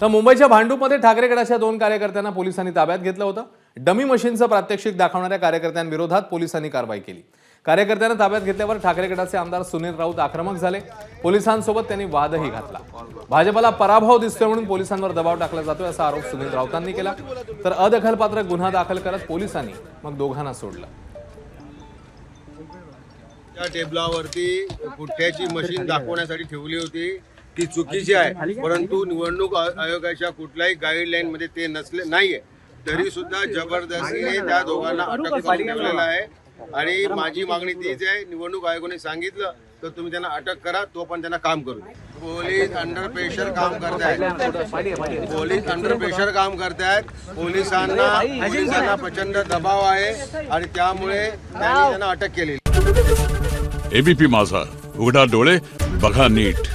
तर मुंबईच्या भांडूपमध्ये ठाकरे गटाच्या 2 कार्यकर्त्यांना पोलिसांनी ताब्यात घेतलं होतं। डमी मशीनचं प्रात्यक्षिक दाखवणाऱ्या कार्यकर्त्यांविरोधात पोलिसांनी कारवाई केली। कार्यकर्त्यांना ताब्यात घेतल्यावर ठाकरे गटाचे आमदार सुनील राऊत आक्रमक झाले। पोलिसांसोबत त्यांनी वादही घातला। भाजपला पराभव दिसतोय म्हणून पोलिसांवर दबाव टाकला जातोय असा आरोप सुनील राऊतांनी केला। तर अदखलपात्र गुन्हा दाखल करत पोलिसांनी मग दोघांना सोडलं। त्या टेबलावरती गुटख्याची मशीन दाखवण्यासाठी ठेवली होती, ती चुकीची आहे। परंतु निवडणूक आयोगाच्या कुठल्याही गाईडलाईन मध्ये ते नसले नाहीये, तरी सुद्धा जबरदस्तीने त्या दोघांना अटक करून ठेवलेला आहे। आणि माझी मागणी तीच आहे, निवडणूक आयोगाने सांगितलं तर तुम्ही त्यांना अटक करा, तो पण त्यांना काम करू दे। पोलीस अंडर प्रेशर काम करतायत, पोलीस अंडर प्रेशर काम करतायत। पोलिसांना प्रचंड दबाव आहे आणि त्यामुळे त्यांनी त्यांना अटक केली। एबीपी माझा, उघडा डोळे बघा नीट।